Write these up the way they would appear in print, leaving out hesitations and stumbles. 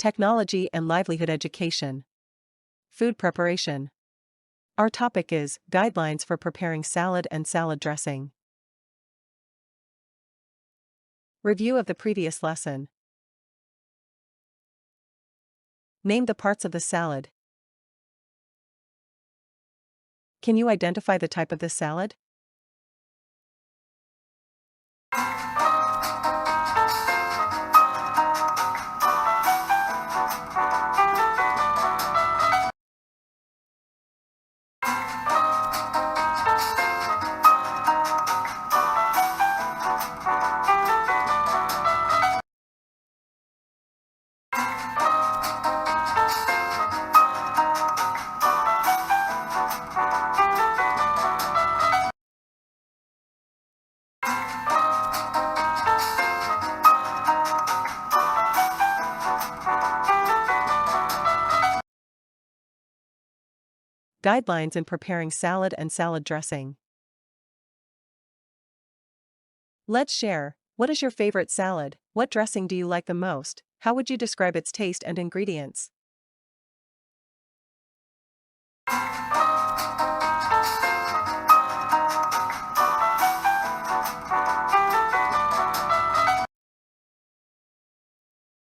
technology and livelihood education. Food preparation. Our topic is guidelines for preparing salad and salad dressing. Review of the previous lesson. Name the parts of the salad. Can you identify the type of this salad? Guidelines in preparing salad and salad dressing. Let's share. What is your favorite salad? What dressing do you like the most? How would you describe its taste and ingredients?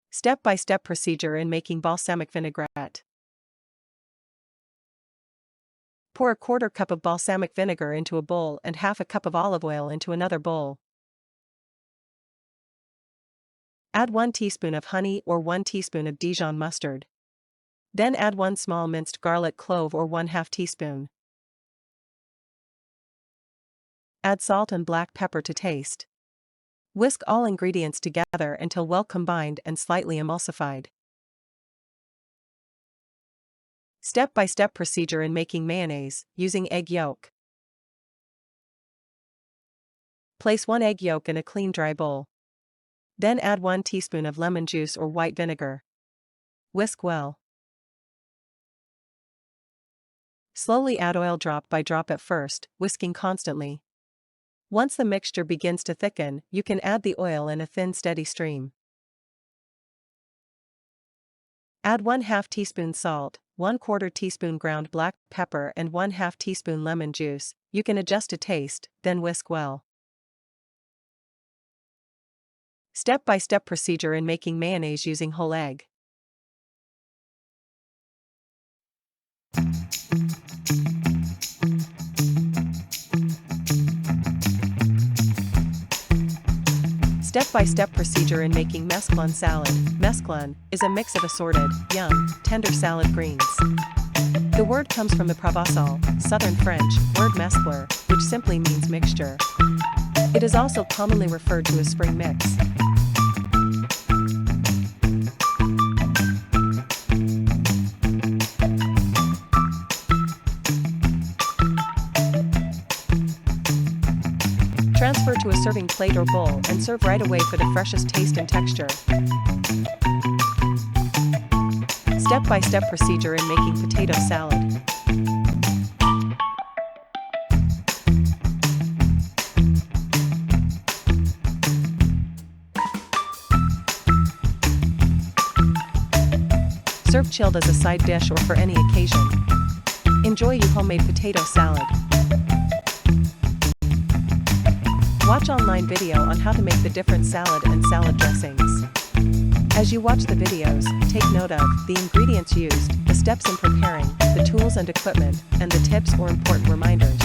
Step-by-step procedure in making balsamic vinaigrette. Pour a quarter cup of balsamic vinegar into a bowl and half a cup of olive oil into another bowl. Add 1 teaspoon of honey or 1 teaspoon of Dijon mustard. Then add 1 small minced garlic clove or 1/2 teaspoon. Add salt and black pepper to taste. Whisk all ingredients together until well combined and slightly emulsified. Step-by-step procedure in making mayonnaise, using egg yolk. Place 1 egg yolk in a clean dry bowl. Then add 1 teaspoon of lemon juice or white vinegar. Whisk well. Slowly add oil drop by drop at first, whisking constantly. Once the mixture begins to thicken, you can add the oil in a thin steady stream. Add 1/2 teaspoon salt, 1/4 teaspoon ground black pepper and 1/2 teaspoon lemon juice. You can adjust to taste, then whisk well. Step-by-step procedure in making mayonnaise using whole egg. Step-by-step procedure in making mesclun salad. Mesclun is a mix of assorted, young, tender salad greens. The word comes from the Provençal, southern French, word mescler, which simply means mixture. It is also commonly referred to as spring mix. Transfer to a serving plate or bowl and serve right away for the freshest taste and texture. Step-by-step procedure in making potato salad. Serve chilled as a side dish or for any occasion. Enjoy your homemade potato salad. Watch online video on how to make the different salad and salad dressings. As you watch the videos, take note of the ingredients used, the steps in preparing, the tools and equipment, and the tips or important reminders.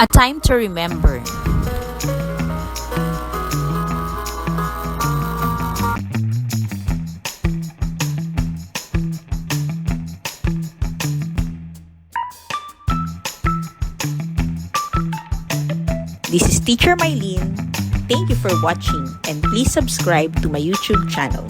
A time to remember. This is Teacher Mylene. Thank you for watching and please subscribe to my YouTube channel.